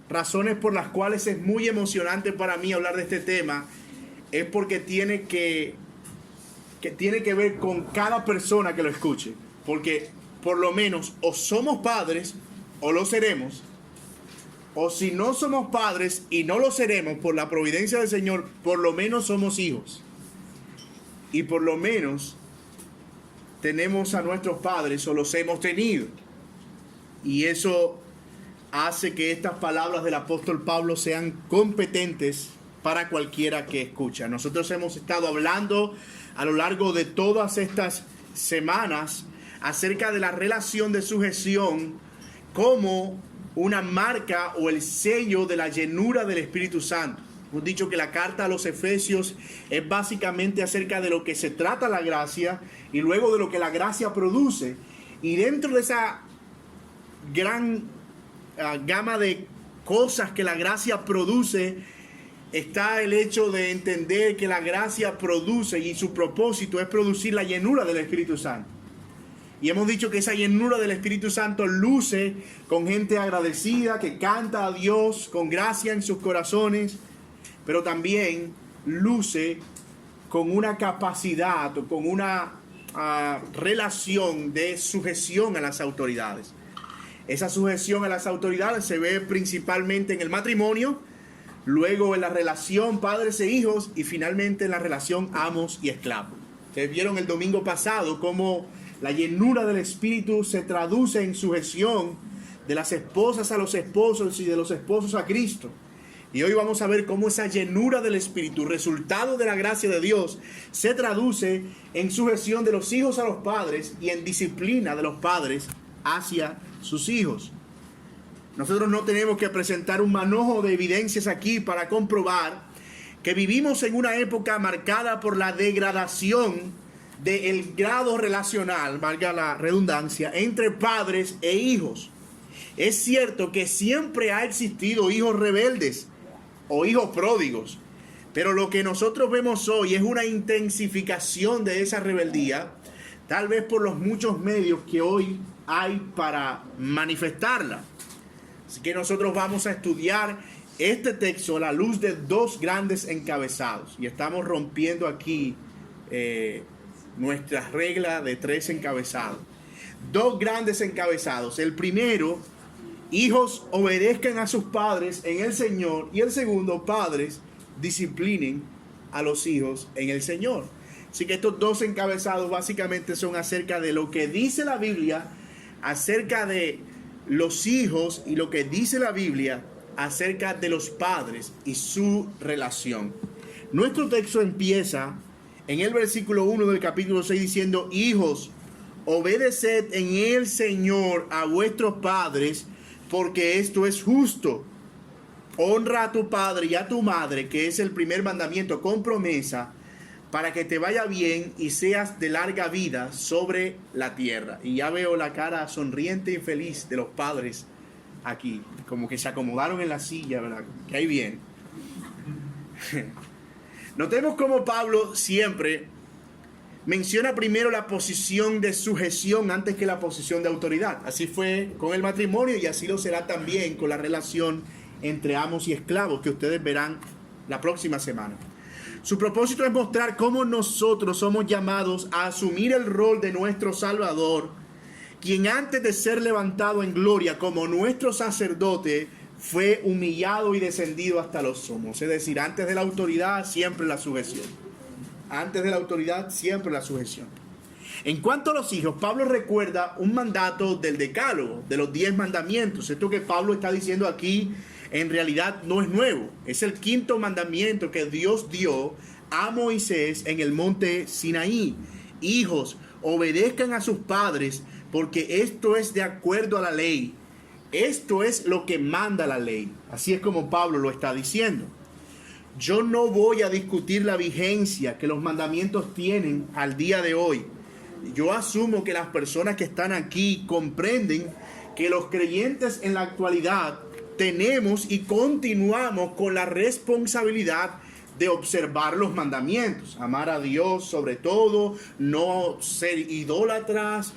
razones por las cuales es muy emocionante para mí hablar de este tema es porque tiene que ver con cada persona que lo escuche. Porque por lo menos o somos padres o lo seremos, o si no somos padres y no lo seremos por la providencia del Señor, por lo menos somos hijos. Y por lo menos tenemos a nuestros padres o los hemos tenido. Y eso hace que estas palabras del apóstol Pablo sean competentes para cualquiera que escucha. Nosotros hemos estado hablando a lo largo de todas estas semanas acerca de la relación de sujeción como una marca o el sello de la llenura del Espíritu Santo. Hemos dicho que la carta a los Efesios es básicamente acerca de lo que se trata la gracia y luego de lo que la gracia produce. Y dentro de esa gran gama de cosas que la gracia produce está el hecho de entender que la gracia produce y su propósito es producir la llenura del Espíritu Santo. Y hemos dicho que esa llenura del Espíritu Santo luce con gente agradecida que canta a Dios con gracia en sus corazones, pero también luce con una capacidad o con una relación de sujeción a las autoridades. Esa sujeción a las autoridades se ve principalmente en el matrimonio, luego en la relación padres e hijos y finalmente en la relación amos y esclavos. Ustedes vieron el domingo pasado cómo la llenura del Espíritu se traduce en sujeción de las esposas a los esposos y de los esposos a Cristo. Y hoy vamos a ver cómo esa llenura del Espíritu, resultado de la gracia de Dios, se traduce en sujeción de los hijos a los padres y en disciplina de los padres hacia sus hijos. Nosotros no tenemos que presentar un manojo de evidencias aquí para comprobar que vivimos en una época marcada por la degradación del grado relacional, valga la redundancia, entre padres e hijos. Es cierto que siempre ha existido hijos rebeldes o hijos pródigos, pero lo que nosotros vemos hoy es una intensificación de esa rebeldía, tal vez por los muchos medios que hoy hay para manifestarla. Así que nosotros vamos a estudiar este texto a la luz de dos grandes encabezados. Y estamos rompiendo aquí nuestra regla de 3 encabezados. Dos grandes encabezados. El primero, hijos obedezcan a sus padres en el Señor. Y el segundo, padres disciplinen a los hijos en el Señor. Así que estos dos encabezados básicamente son acerca de lo que dice la Biblia acerca de los hijos y lo que dice la Biblia acerca de los padres y su relación. Nuestro texto empieza en el versículo 1 del capítulo 6 diciendo: hijos, obedeced en el Señor a vuestros padres, porque esto es justo. Honra a tu padre y a tu madre, que es el primer mandamiento con promesa, para que te vaya bien y seas de larga vida sobre la tierra. Y ya veo la cara sonriente y feliz de los padres aquí, como que se acomodaron en la silla, ¿verdad? Que hay bien. Notemos cómo Pablo siempre menciona primero la posición de sujeción antes que la posición de autoridad. Así fue con el matrimonio y así lo será también con la relación entre amos y esclavos, que ustedes verán la próxima semana. Su propósito es mostrar cómo nosotros somos llamados a asumir el rol de nuestro Salvador, quien antes de ser levantado en gloria como nuestro sacerdote, fue humillado y descendido hasta los somos. Es decir, antes de la autoridad, siempre la sujeción. Antes de la autoridad, siempre la sujeción. En cuanto a los hijos, Pablo recuerda un mandato del Decálogo, de los 10 mandamientos. Esto que Pablo está diciendo aquí, en realidad no es nuevo. Es el 5º mandamiento que Dios dio a Moisés en el monte Sinaí. Hijos, obedezcan a sus padres, porque esto es de acuerdo a la ley. Esto es lo que manda la ley. Así es como Pablo lo está diciendo. Yo no voy a discutir la vigencia que los mandamientos tienen al día de hoy. Yo asumo que las personas que están aquí comprenden que los creyentes en la actualidad tenemos y continuamos con la responsabilidad de observar los mandamientos. Amar a Dios sobre todo, no ser idólatras,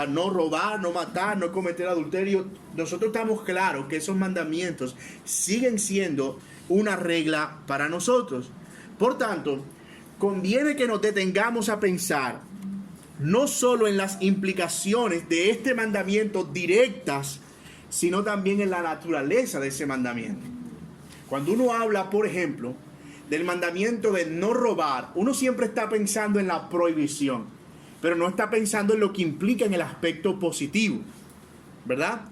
no robar, no matar, no cometer adulterio. Nosotros estamos claros que esos mandamientos siguen siendo una regla para nosotros. Por tanto, conviene que nos detengamos a pensar no solo en las implicaciones de este mandamiento directas, sino también en la naturaleza de ese mandamiento. Cuando uno habla, por ejemplo, del mandamiento de no robar, uno siempre está pensando en la prohibición, pero no está pensando en lo que implica en el aspecto positivo, ¿verdad?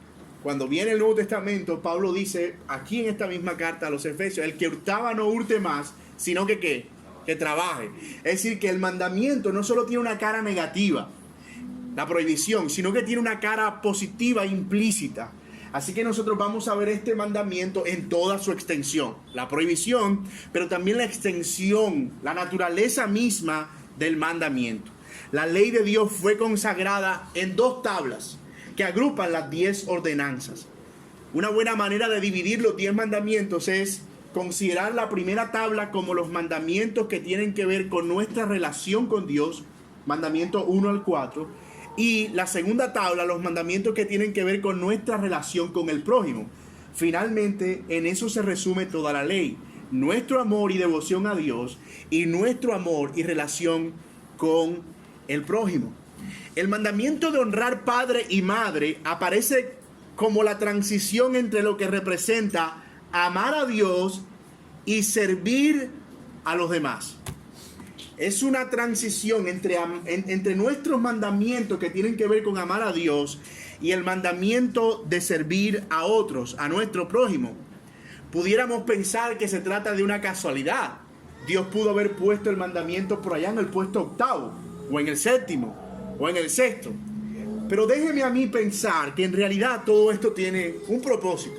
Cuando viene el Nuevo Testamento, Pablo dice aquí en esta misma carta a los Efesios, el que hurtaba no hurte más, sino que ¿qué? Que trabaje. Es decir, que el mandamiento no solo tiene una cara negativa, la prohibición, sino que tiene una cara positiva implícita. Así que nosotros vamos a ver este mandamiento en toda su extensión. La prohibición, pero también la extensión, la naturaleza misma del mandamiento. La ley de Dios fue consagrada en 2 tablas que agrupan las 10 ordenanzas. Una buena manera de dividir los 10 mandamientos es considerar la primera tabla como los mandamientos que tienen que ver con nuestra relación con Dios, mandamiento 1 al 4, y la segunda tabla, los mandamientos que tienen que ver con nuestra relación con el prójimo. Finalmente, en eso se resume toda la ley, nuestro amor y devoción a Dios y nuestro amor y relación con el prójimo. El mandamiento de honrar padre y madre aparece como la transición entre lo que representa amar a Dios y servir a los demás. Es una transición entre nuestros mandamientos que tienen que ver con amar a Dios y el mandamiento de servir a otros, a nuestro prójimo. Pudiéramos pensar que se trata de una casualidad. Dios pudo haber puesto el mandamiento por allá en el puesto 8º, o en el 7º, o en el 6º. Pero déjeme a mí pensar que en realidad todo esto tiene un propósito.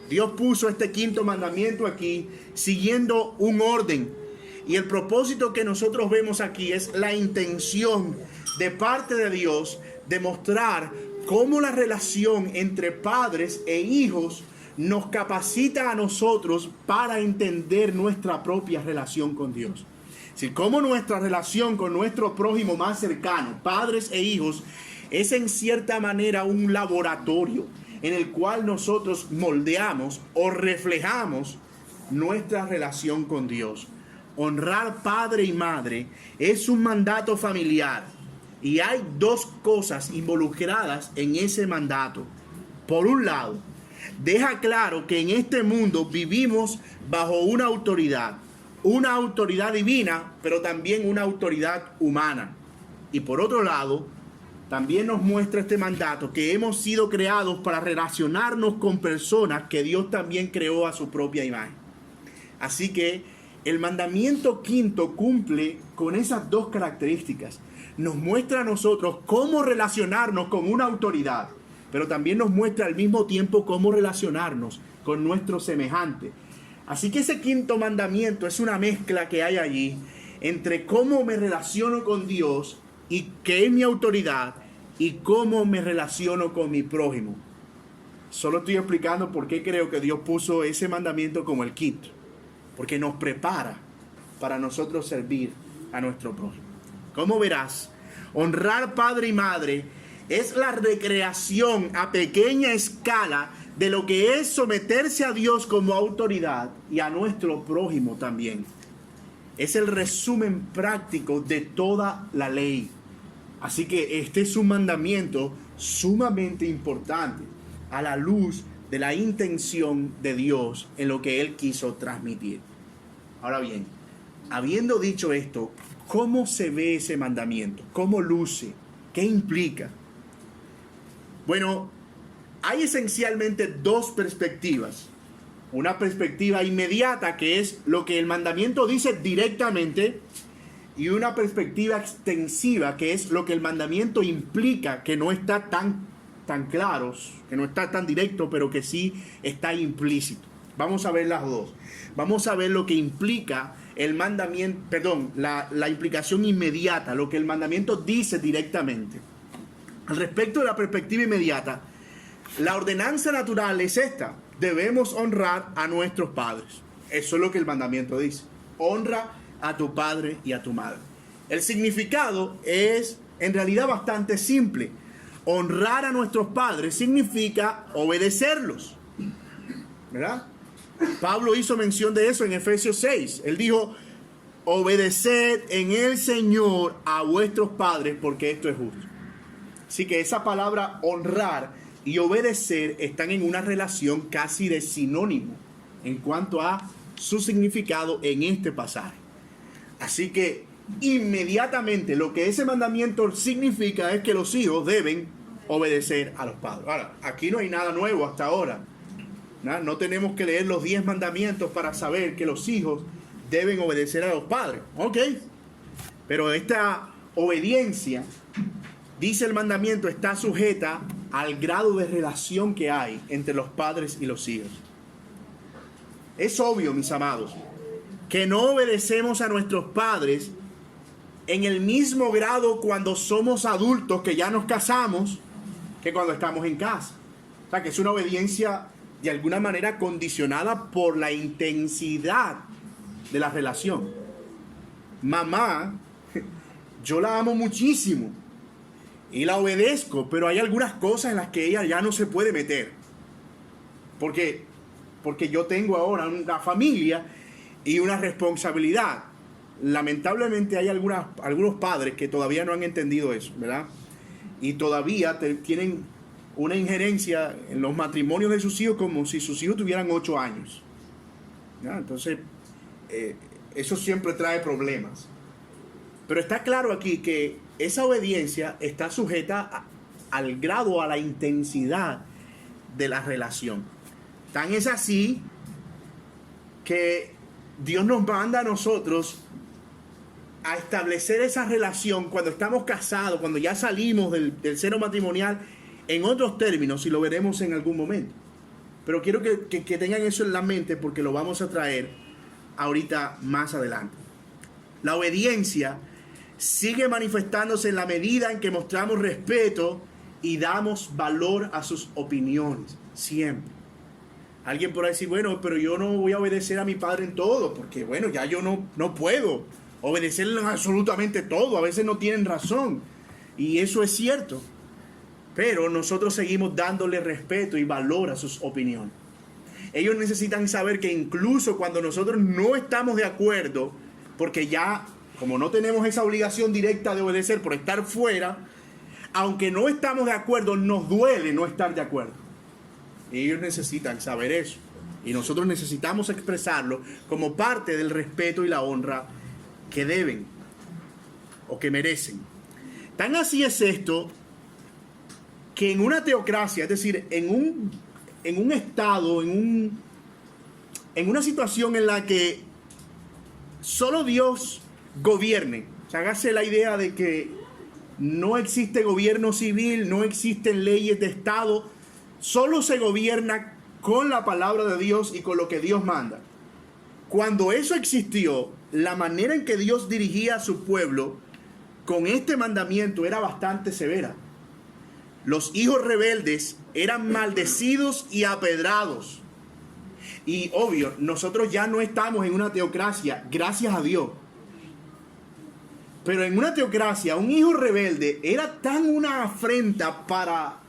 Dios puso este 5º mandamiento aquí siguiendo un orden. Y el propósito que nosotros vemos aquí es la intención de parte de Dios de mostrar cómo la relación entre padres e hijos nos capacita a nosotros para entender nuestra propia relación con Dios. Es decir, cómo nuestra relación con nuestro prójimo más cercano, padres e hijos, es en cierta manera un laboratorio en el cual nosotros moldeamos o reflejamos nuestra relación con Dios. Honrar padre y madre es un mandato familiar y hay 2 cosas involucradas en ese mandato. Por un lado, deja claro que en este mundo vivimos bajo una autoridad divina, pero también una autoridad humana. Y por otro lado, también nos muestra este mandato que hemos sido creados para relacionarnos con personas que Dios también creó a su propia imagen. Así que el mandamiento 5 cumple con esas 2 características. Nos muestra a nosotros cómo relacionarnos con una autoridad, pero también nos muestra al mismo tiempo cómo relacionarnos con nuestro semejante. Así que ese 5º mandamiento es una mezcla que hay allí entre cómo me relaciono con Dios y que es mi autoridad y cómo me relaciono con mi prójimo. Solo estoy explicando por qué creo que Dios puso ese mandamiento como el 5º. Porque nos prepara para nosotros servir a nuestro prójimo. Como verás, honrar padre y madre es la recreación a pequeña escala de lo que es someterse a Dios como autoridad y a nuestro prójimo también. Es el resumen práctico de toda la ley. Así que este es un mandamiento sumamente importante a la luz de la intención de Dios en lo que Él quiso transmitir. Ahora bien, habiendo dicho esto, ¿cómo se ve ese mandamiento? ¿Cómo luce? ¿Qué implica? Bueno, hay esencialmente 2 perspectivas. Una perspectiva inmediata, que es lo que el mandamiento dice directamente, y una perspectiva extensiva, que es lo que el mandamiento implica, que no está tan claros, que no está tan directo, pero que sí está implícito. Vamos a ver las 2. Vamos a ver lo que implica el mandamiento, la implicación inmediata, lo que el mandamiento dice directamente. Al respecto de la perspectiva inmediata, la ordenanza natural es esta: debemos honrar a nuestros padres. Eso es lo que el mandamiento dice. honra a tu padre y a tu madre. El significado es en realidad bastante simple. Honrar a nuestros padres significa obedecerlos, ¿verdad? Pablo hizo mención de eso en Efesios 6. Él dijo: obedeced en el Señor a vuestros padres, porque esto es justo. Así que esa palabra honrar y obedecer están en una relación casi de sinónimo en cuanto a su significado en este pasaje. Así que inmediatamente lo que ese mandamiento significa es que los hijos deben obedecer a los padres. Ahora, aquí no hay nada nuevo hasta ahora. No tenemos que leer los 10 mandamientos para saber que los hijos deben obedecer a los padres. Ok. Pero esta obediencia, dice el mandamiento, está sujeta al grado de relación que hay entre los padres y los hijos. Es obvio, mis amados, que no obedecemos a nuestros padres en el mismo grado cuando somos adultos, que ya nos casamos, que cuando estamos en casa. O sea, que es una obediencia de alguna manera condicionada por la intensidad de la relación. Mamá, yo la amo muchísimo y la obedezco, pero hay algunas cosas en las que ella ya no se puede meter. Porque yo tengo ahora una familia y una responsabilidad. Lamentablemente hay algunos padres que todavía no han entendido eso, ¿verdad? Y todavía tienen una injerencia en los matrimonios de sus hijos como si sus hijos tuvieran 8 años. ¿Ya? Entonces, eso siempre trae problemas. Pero está claro aquí que esa obediencia está sujeta al grado, a la intensidad de la relación. Tan es así que Dios nos manda a nosotros a establecer esa relación cuando estamos casados, cuando ya salimos del seno matrimonial, en otros términos, y lo veremos en algún momento. Pero quiero que tengan eso en la mente, porque lo vamos a traer ahorita más adelante. La obediencia sigue manifestándose en la medida en que mostramos respeto y damos valor a sus opiniones, siempre. Alguien por ahí dice: bueno, pero yo no voy a obedecer a mi padre en todo, porque bueno, ya yo no puedo obedecerle en absolutamente todo. A veces no tienen razón, y eso es cierto. Pero nosotros seguimos dándole respeto y valor a sus opiniones. Ellos necesitan saber que incluso cuando nosotros no estamos de acuerdo, porque ya, como no tenemos esa obligación directa de obedecer por estar fuera, aunque no estamos de acuerdo, nos duele no estar de acuerdo. Y ellos necesitan saber eso. Y nosotros necesitamos expresarlo como parte del respeto y la honra que deben o que merecen. Tan así es esto que en una teocracia, es decir, en un estado, en una situación en la que solo Dios gobierne, o sea, hágase la idea de que no existe gobierno civil, no existen leyes de Estado, solo se gobierna con la palabra de Dios y con lo que Dios manda. Cuando eso existió, la manera en que Dios dirigía a su pueblo con este mandamiento era bastante severa. Los hijos rebeldes eran maldecidos y apedrados. Y obvio, nosotros ya no estamos en una teocracia, gracias a Dios. Pero en una teocracia, un hijo rebelde era tan una afrenta para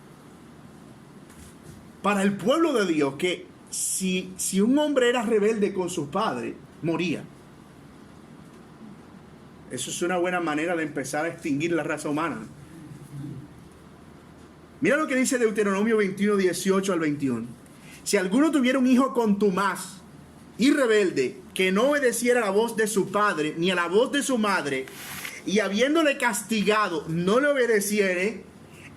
el pueblo de Dios que si un hombre era rebelde con sus padres, moría. Eso es una buena manera de empezar a extinguir la raza humana. Mira lo que dice Deuteronomio 21, 18 al 21. Si alguno tuviera un hijo contumaz y rebelde, que no obedeciera a la voz de su padre ni a la voz de su madre, y habiéndole castigado no le obedeciere,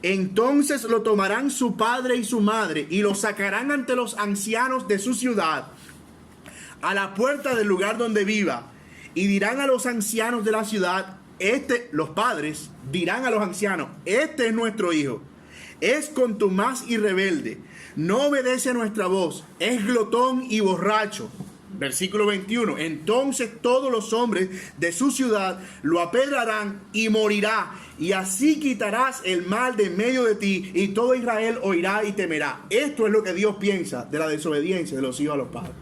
entonces lo tomarán su padre y su madre y lo sacarán ante los ancianos de su ciudad, a la puerta del lugar donde viva, y dirán a los ancianos de la ciudad, los padres dirán a los ancianos: este es nuestro hijo, es contumaz y rebelde, no obedece a nuestra voz, es glotón y borracho. Versículo 21. Entonces todos los hombres de su ciudad lo apedrarán y morirá, y así quitarás el mal de en medio de ti, y todo Israel oirá y temerá. Esto es lo que Dios piensa de la desobediencia de los hijos a los padres.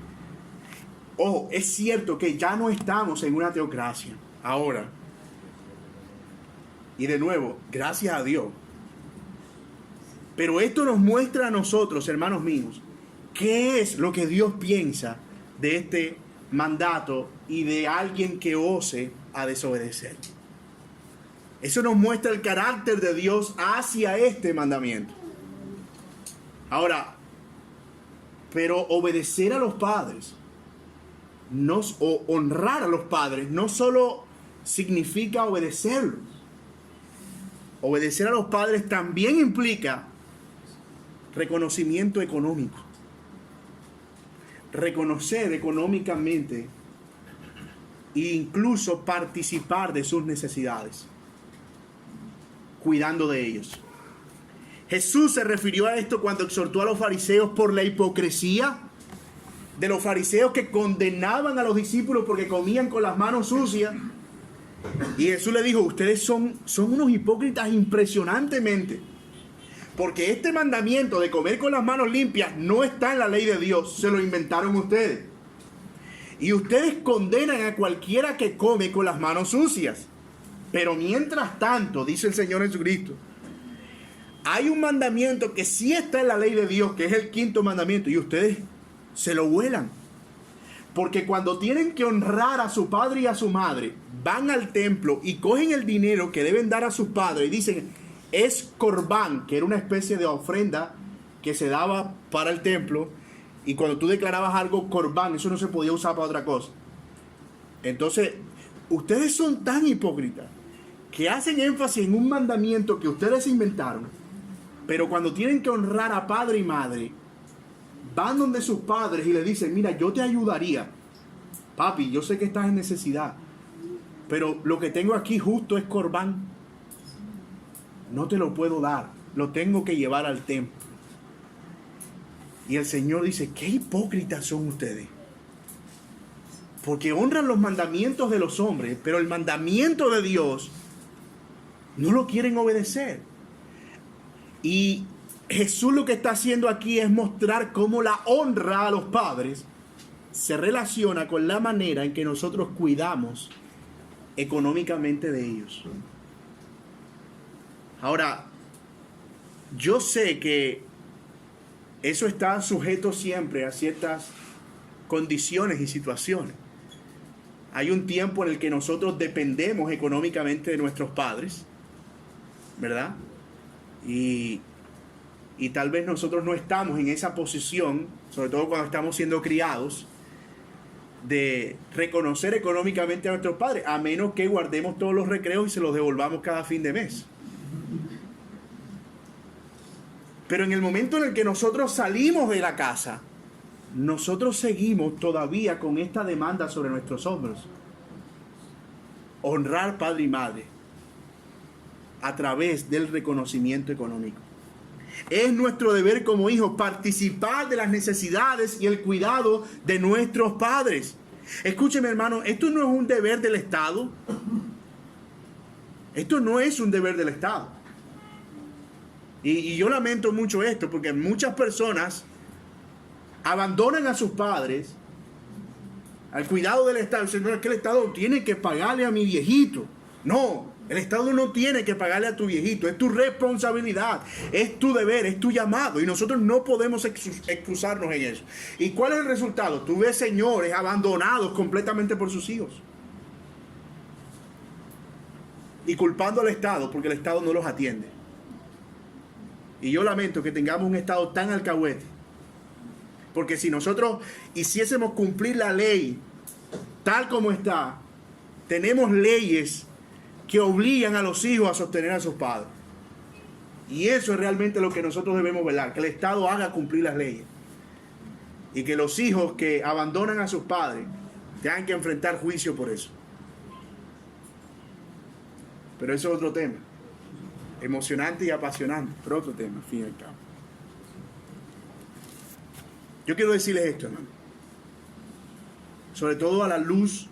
Ojo, es cierto que ya no estamos en una teocracia ahora. Y de nuevo, gracias a Dios. Pero esto nos muestra a nosotros, hermanos míos, qué es lo que Dios piensa de este mandato y de alguien que ose a desobedecer. Eso nos muestra el carácter de Dios hacia este mandamiento. Ahora, pero obedecer a los padres, o honrar a los padres, no solo significa obedecerlos. Obedecer a los padres también implica reconocimiento económico. Reconocer económicamente e incluso participar de sus necesidades, cuidando de ellos. Jesús se refirió a esto cuando exhortó a los fariseos por la hipocresía de los fariseos que condenaban a los discípulos porque comían con las manos sucias. Y Jesús le dijo, ustedes son unos hipócritas impresionantemente. Porque este mandamiento de comer con las manos limpias no está en la ley de Dios, se lo inventaron ustedes. Y ustedes condenan a cualquiera que come con las manos sucias. Pero mientras tanto, dice el Señor Jesucristo, hay un mandamiento que sí está en la ley de Dios, que es el 5.º mandamiento, y ustedes se lo vuelan. Porque cuando tienen que honrar a su padre y a su madre, van al templo y cogen el dinero que deben dar a sus padres y dicen, es corbán, que era una especie de ofrenda que se daba para el templo, y cuando tú declarabas algo corbán, eso no se podía usar para otra cosa. Entonces, ustedes son tan hipócritas que hacen énfasis en un mandamiento que ustedes inventaron, pero cuando tienen que honrar a padre y madre, van donde sus padres y le dicen, mira, yo te ayudaría, papi, yo sé que estás en necesidad, pero lo que tengo aquí justo es corbán, no te lo puedo dar, lo tengo que llevar al templo. Y el Señor dice, qué hipócritas son ustedes, porque honran los mandamientos de los hombres, pero el mandamiento de Dios no lo quieren obedecer. Y Jesús lo que está haciendo aquí es mostrar cómo la honra a los padres se relaciona con la manera en que nosotros cuidamos económicamente de ellos. Ahora, yo sé que eso está sujeto siempre a ciertas condiciones y situaciones. Hay un tiempo en el que nosotros dependemos económicamente de nuestros padres, ¿verdad? Y tal vez nosotros no estamos en esa posición, sobre todo cuando estamos siendo criados, de reconocer económicamente a nuestros padres, a menos que guardemos todos los recreos y se los devolvamos cada fin de mes. Pero en el momento en el que nosotros salimos de la casa, nosotros seguimos todavía con esta demanda sobre nuestros hombros. Honrar padre y madre a través del reconocimiento económico. Es nuestro deber como hijos participar de las necesidades y el cuidado de nuestros padres. Escúcheme, hermano, esto no es un deber del Estado. Esto no es un deber del Estado. Y yo lamento mucho esto, porque muchas personas abandonan a sus padres al cuidado del Estado. Dicen, no, es que el Estado tiene que pagarle a mi viejito. No, el Estado no tiene que pagarle a tu viejito. Es tu responsabilidad, es tu deber, es tu llamado. Y nosotros no podemos excusarnos en eso. ¿Y cuál es el resultado? Tú ves señores abandonados completamente por sus hijos. Y culpando al Estado porque el Estado no los atiende. Y yo lamento que tengamos un Estado tan alcahuete. Porque si nosotros hiciésemos cumplir la ley tal como está, tenemos leyes que obligan a los hijos a sostener a sus padres. Y eso es realmente lo que nosotros debemos velar, que el Estado haga cumplir las leyes. Y que los hijos que abandonan a sus padres tengan que enfrentar juicio por eso. Pero eso es otro tema. Emocionante y apasionante, pero otro tema, al fin y al cabo. Yo quiero decirles esto, hermano. Sobre todo a la luz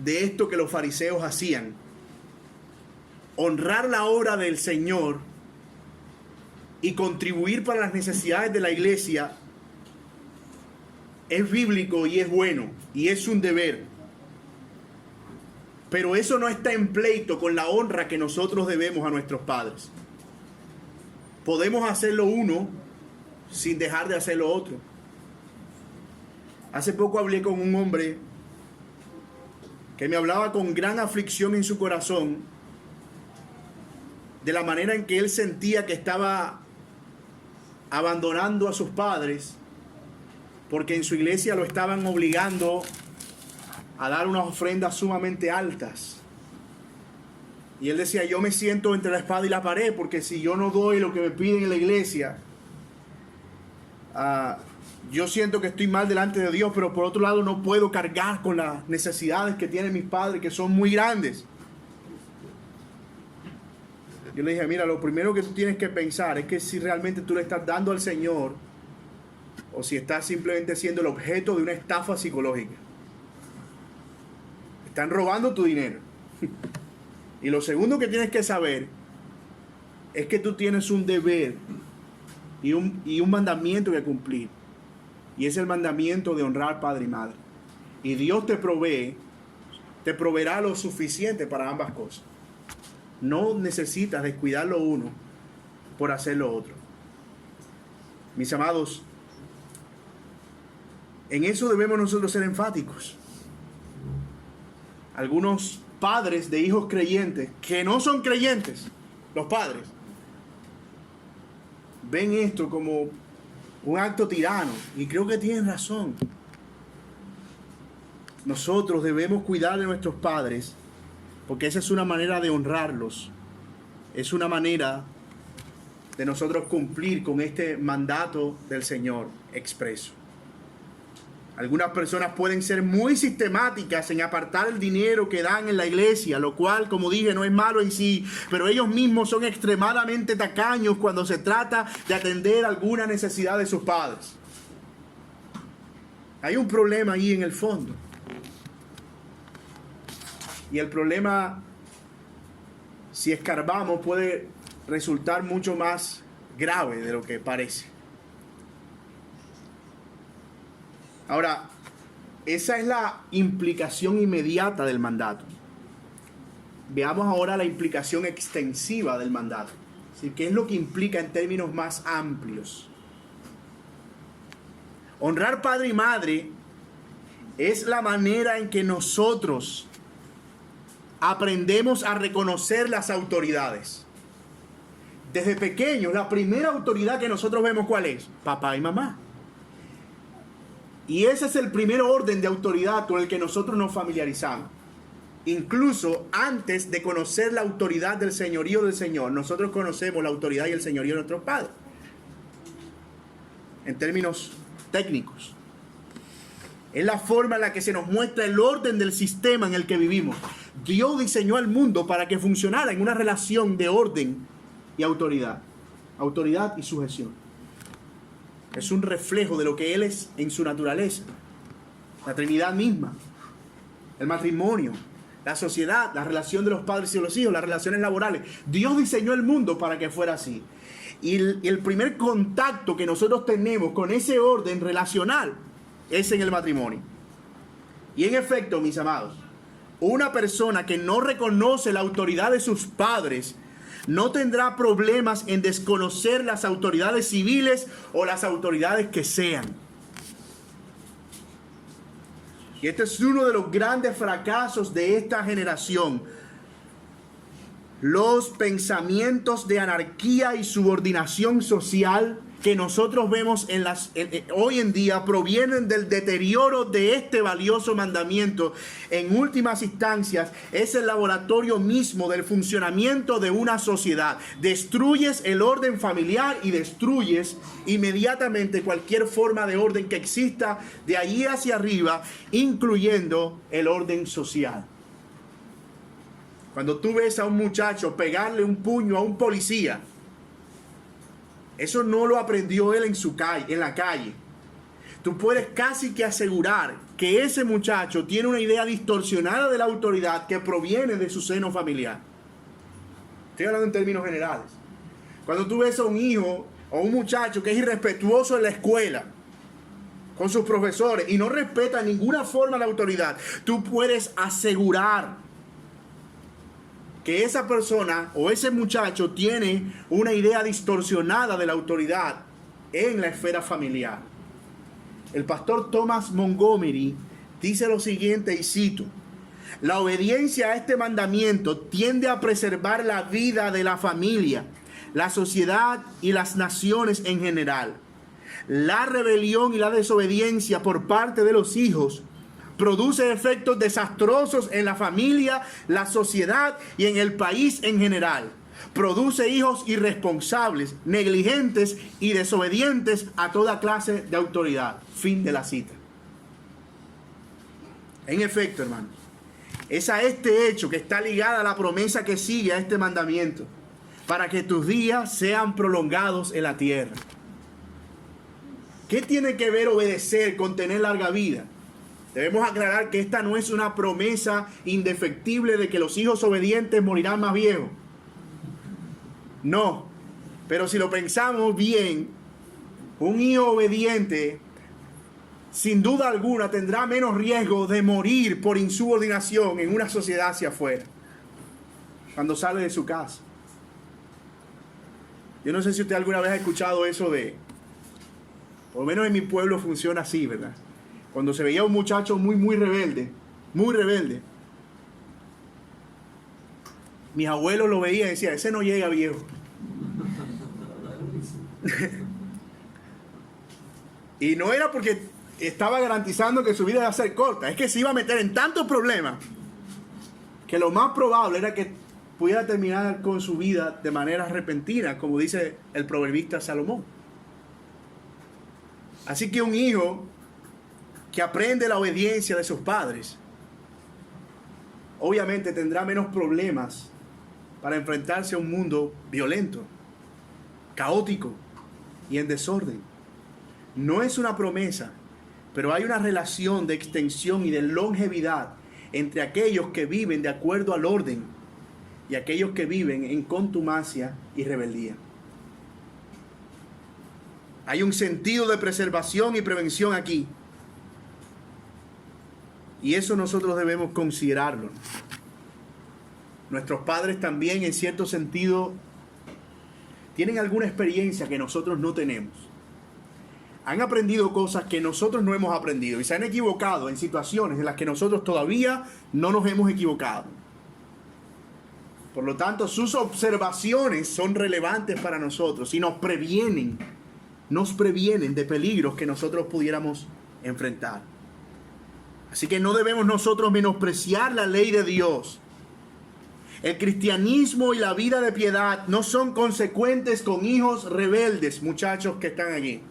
de esto que los fariseos hacían. Honrar la obra del Señor y contribuir para las necesidades de la iglesia es bíblico y es bueno y es un deber. Pero eso no está en pleito con la honra que nosotros debemos a nuestros padres. Podemos hacerlo uno sin dejar de hacer lo otro. Hace poco hablé con un hombre que me hablaba con gran aflicción en su corazón de la manera en que él sentía que estaba abandonando a sus padres porque en su iglesia lo estaban obligando a dar unas ofrendas sumamente altas. Y él decía, yo me siento entre la espada y la pared, porque si yo no doy lo que me piden en la iglesia, yo siento que estoy mal delante de Dios, pero por otro lado no puedo cargar con las necesidades que tienen mis padres, que son muy grandes. Yo le dije, mira, lo primero que tú tienes que pensar es que si realmente tú le estás dando al Señor, o si estás simplemente siendo el objeto de una estafa psicológica. Están robando tu dinero. Y lo segundo que tienes que saber es que tú tienes un deber y un mandamiento que cumplir. Y es el mandamiento de honrar padre y madre. Y Dios te proveerá lo suficiente para ambas cosas. No necesitas descuidar lo uno por hacer lo otro. Mis amados, en eso debemos nosotros ser enfáticos. Algunos padres de hijos creyentes, que no son creyentes, los padres, ven esto como un acto tirano, y creo que tienen razón. Nosotros debemos cuidar de nuestros padres, porque esa es una manera de honrarlos, es una manera de nosotros cumplir con este mandato del Señor expreso. Algunas personas pueden ser muy sistemáticas en apartar el dinero que dan en la iglesia, lo cual, como dije, no es malo en sí, pero ellos mismos son extremadamente tacaños cuando se trata de atender alguna necesidad de sus padres. Hay un problema ahí en el fondo. Y el problema, si escarbamos, puede resultar mucho más grave de lo que parece. Ahora, esa es la implicación inmediata del mandato. Veamos ahora la implicación extensiva del mandato. ¿Sí? ¿Qué es lo que implica en términos más amplios? Honrar padre y madre es la manera en que nosotros aprendemos a reconocer las autoridades. Desde pequeños, la primera autoridad que nosotros vemos, ¿cuál es? Papá y mamá. Y ese es el primer orden de autoridad con el que nosotros nos familiarizamos. Incluso antes de conocer la autoridad del señorío del Señor, nosotros conocemos la autoridad y el señorío de nuestros padres. En términos técnicos. Es la forma en la que se nos muestra el orden del sistema en el que vivimos. Dios diseñó al mundo para que funcionara en una relación de orden y autoridad. Autoridad y sujeción. Es un reflejo de lo que Él es en su naturaleza. La Trinidad misma. El matrimonio. La sociedad. La relación de los padres y los hijos. Las relaciones laborales. Dios diseñó el mundo para que fuera así. Y el primer contacto que nosotros tenemos con ese orden relacional es en el matrimonio. Y en efecto, mis amados, una persona que no reconoce la autoridad de sus padres no tendrá problemas en desconocer las autoridades civiles o las autoridades que sean. Y este es uno de los grandes fracasos de esta generación. Los pensamientos de anarquía y subordinación social que nosotros vemos hoy en día provienen del deterioro de este valioso mandamiento. En últimas instancias, es el laboratorio mismo del funcionamiento de una sociedad. Destruyes el orden familiar y destruyes inmediatamente cualquier forma de orden que exista de allí hacia arriba, incluyendo el orden social. Cuando tú ves a un muchacho pegarle un puño a un policía, eso no lo aprendió él en la calle. Tú puedes casi que asegurar que ese muchacho tiene una idea distorsionada de la autoridad que proviene de su seno familiar. Estoy hablando en términos generales. Cuando tú ves a un hijo o un muchacho que es irrespetuoso en la escuela, con sus profesores y no respeta de ninguna forma la autoridad, tú puedes asegurar que esa persona o ese muchacho tiene una idea distorsionada de la autoridad en la esfera familiar. El pastor Thomas Montgomery dice lo siguiente, y cito: la obediencia a este mandamiento tiende a preservar la vida de la familia, la sociedad y las naciones en general. La rebelión y la desobediencia por parte de los hijos produce efectos desastrosos en la familia, la sociedad y en el país en general. Produce hijos irresponsables, negligentes y desobedientes a toda clase de autoridad. Fin de la cita. En efecto, hermanos, es a este hecho que está ligada la promesa que sigue a este mandamiento, para que tus días sean prolongados en la tierra. ¿Qué tiene que ver obedecer con tener larga vida? Debemos aclarar que esta no es una promesa indefectible de que los hijos obedientes morirán más viejos. No, pero si lo pensamos bien, un hijo obediente sin duda alguna tendrá menos riesgo de morir por insubordinación en una sociedad hacia afuera, cuando sale de su casa. Yo no sé si usted alguna vez ha escuchado eso por lo menos en mi pueblo funciona así, ¿verdad? Cuando se veía un muchacho muy rebelde, mis abuelos lo veían y decían, ese no llega viejo. Y no era porque estaba garantizando que su vida iba a ser corta, es que se iba a meter en tantos problemas que lo más probable era que pudiera terminar con su vida de manera repentina, como dice el proverbista Salomón. Así que un hijo que aprende la obediencia de sus padres, obviamente tendrá menos problemas para enfrentarse a un mundo violento, caótico y en desorden. No es una promesa, pero hay una relación de extensión y de longevidad entre aquellos que viven de acuerdo al orden y aquellos que viven en contumacia y rebeldía. Hay un sentido de preservación y prevención aquí. Y eso nosotros debemos considerarlo. Nuestros padres también, en cierto sentido, tienen alguna experiencia que nosotros no tenemos. Han aprendido cosas que nosotros no hemos aprendido y se han equivocado en situaciones en las que nosotros todavía no nos hemos equivocado. Por lo tanto, sus observaciones son relevantes para nosotros y nos previenen de peligros que nosotros pudiéramos enfrentar. Así que no debemos nosotros menospreciar la ley de Dios. El cristianismo y la vida de piedad no son consecuentes con hijos rebeldes, muchachos que están allí,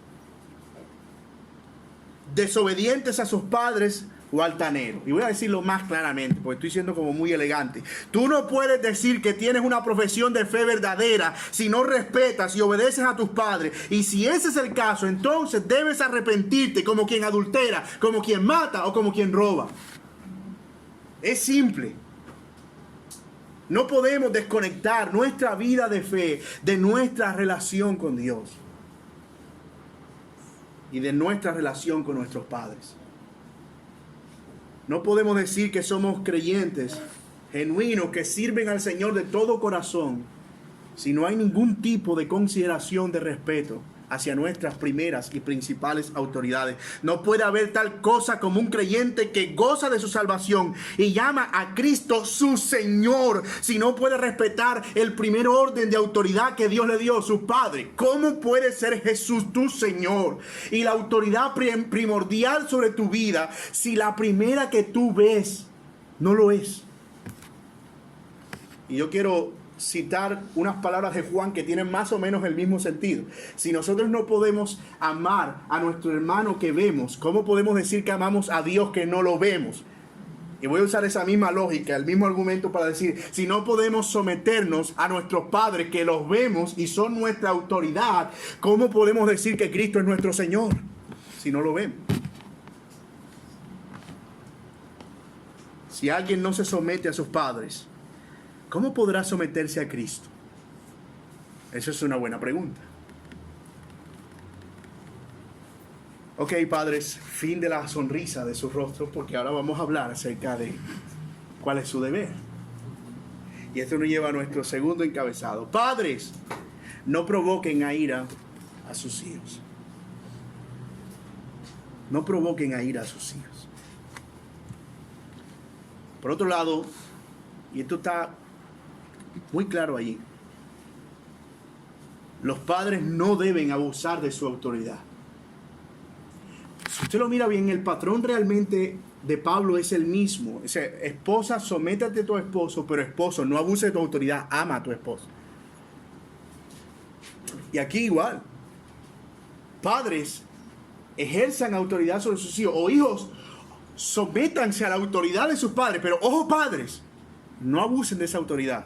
desobedientes a sus padres o altaneros. Y voy a decirlo más claramente, porque estoy siendo como muy elegante. Tú no puedes decir que tienes una profesión de fe verdadera si no respetas y obedeces a tus padres. Y si ese es el caso, entonces debes arrepentirte como quien adultera, como quien mata o como quien roba. Es simple. No podemos desconectar nuestra vida de fe de nuestra relación con Dios y de nuestra relación con nuestros padres. No podemos decir que somos creyentes genuinos que sirven al Señor de todo corazón si no hay ningún tipo de consideración de respeto hacia nuestras primeras y principales autoridades. No puede haber tal cosa como un creyente que goza de su salvación y llama a Cristo su Señor si no puede respetar el primer orden de autoridad que Dios le dio a su Padre. ¿Cómo puede ser Jesús tu Señor y la autoridad primordial sobre tu vida si la primera que tú ves no lo es? Y yo quiero citar unas palabras de Juan que tienen más o menos el mismo sentido. Si nosotros no podemos amar a nuestro hermano que vemos, ¿cómo podemos decir que amamos a Dios que no lo vemos? Y voy a usar esa misma lógica, el mismo argumento para decir, si no podemos someternos a nuestros padres que los vemos y son nuestra autoridad, ¿cómo podemos decir que Cristo es nuestro Señor si no lo vemos? Si alguien no se somete a sus padres, ¿cómo podrá someterse a Cristo? Esa es una buena pregunta. Ok, padres, fin de la sonrisa de su rostro, porque ahora vamos a hablar acerca de cuál es su deber. Y esto nos lleva a nuestro segundo encabezado. Padres, no provoquen a ira a sus hijos. No provoquen a ira a sus hijos. Por otro lado, y esto está muy claro allí, los padres no deben abusar de su autoridad. Si usted lo mira bien, el patrón realmente de Pablo es el mismo. O sea, esposa, sométate a tu esposo, pero esposo, no abuse de tu autoridad, ama a tu esposo. Y aquí igual, padres, ejerzan autoridad sobre sus hijos, o hijos, sométanse a la autoridad de sus padres, pero ojo padres, no abusen de esa autoridad,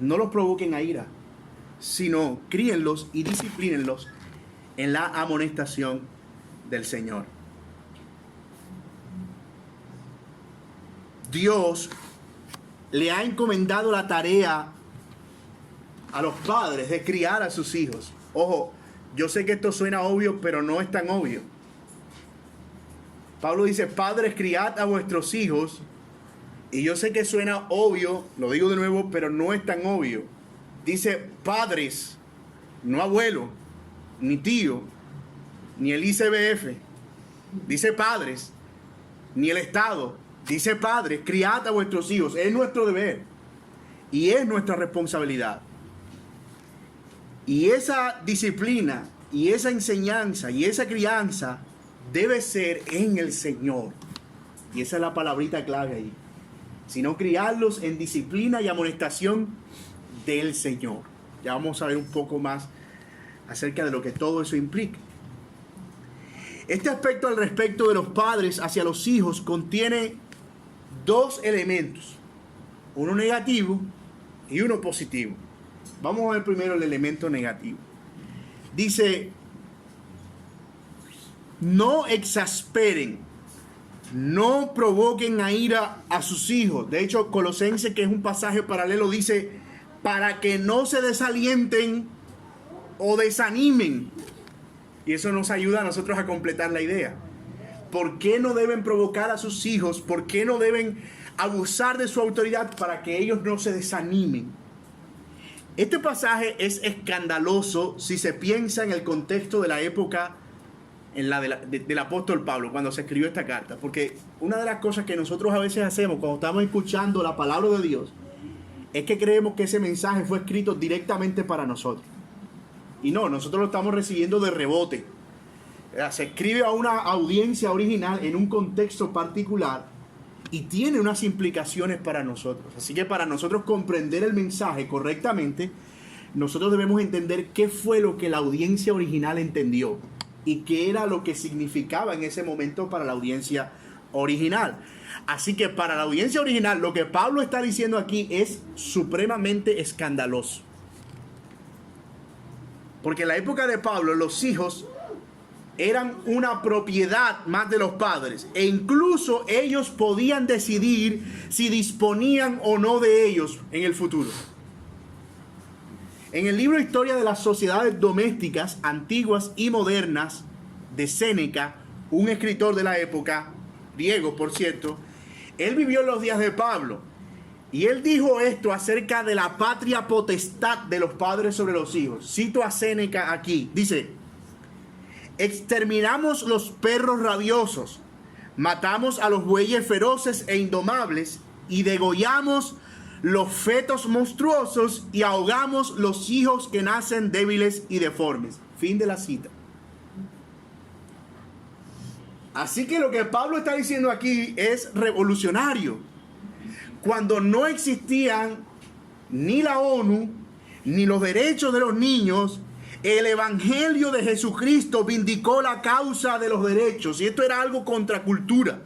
no los provoquen a ira, sino críenlos y disciplínenlos en la amonestación del Señor. Dios le ha encomendado la tarea a los padres de criar a sus hijos. Ojo, yo sé que esto suena obvio, pero no es tan obvio. Pablo dice, padres, criad a vuestros hijos. Y yo sé que suena obvio, lo digo de nuevo, pero no es tan obvio. Dice padres, no abuelo, ni tío, ni el ICBF. Dice padres, ni el Estado. Dice padres, criad a vuestros hijos. Es nuestro deber y es nuestra responsabilidad. Y esa disciplina y esa enseñanza y esa crianza debe ser en el Señor. Y esa es la palabrita clave ahí. Sino criarlos en disciplina y amonestación del Señor. Ya vamos a ver un poco más acerca de lo que todo eso implica. Este aspecto al respecto de los padres hacia los hijos contiene dos elementos. Uno negativo y uno positivo. Vamos a ver primero el elemento negativo. Dice, no exasperen, no provoquen a ira a sus hijos. De hecho, Colosenses, que es un pasaje paralelo, dice, para que no se desalienten o desanimen. Y eso nos ayuda a nosotros a completar la idea. ¿Por qué no deben provocar a sus hijos? ¿Por qué no deben abusar de su autoridad para que ellos no se desanimen? Este pasaje es escandaloso si se piensa en el contexto de la época del apóstol Pablo, cuando se escribió esta carta. Porque una de las cosas que nosotros a veces hacemos cuando estamos escuchando la palabra de Dios es que creemos que ese mensaje fue escrito directamente para nosotros. Y no, nosotros lo estamos recibiendo de rebote. Se escribe a una audiencia original en un contexto particular y tiene unas implicaciones para nosotros. Así que para nosotros comprender el mensaje correctamente, nosotros debemos entender qué fue lo que la audiencia original entendió y qué era lo que significaba en ese momento para la audiencia original. Así que para la audiencia original, lo que Pablo está diciendo aquí es supremamente escandaloso. Porque en la época de Pablo, los hijos eran una propiedad más de los padres. E incluso ellos podían decidir si disponían o no de ellos en el futuro. En el libro Historia de las Sociedades Domésticas Antiguas y Modernas de Séneca, un escritor de la época, griego por cierto, él vivió en los días de Pablo. Y él dijo esto acerca de la patria potestad de los padres sobre los hijos. Cito a Séneca aquí. Dice, exterminamos los perros rabiosos, matamos a los bueyes feroces e indomables y degollamos los fetos monstruosos y ahogamos los hijos que nacen débiles y deformes. Fin de la cita. Así que lo que Pablo está diciendo aquí es revolucionario. Cuando no existían ni la ONU, ni los derechos de los niños, el Evangelio de Jesucristo vindicó la causa de los derechos. Y esto era algo contra cultura,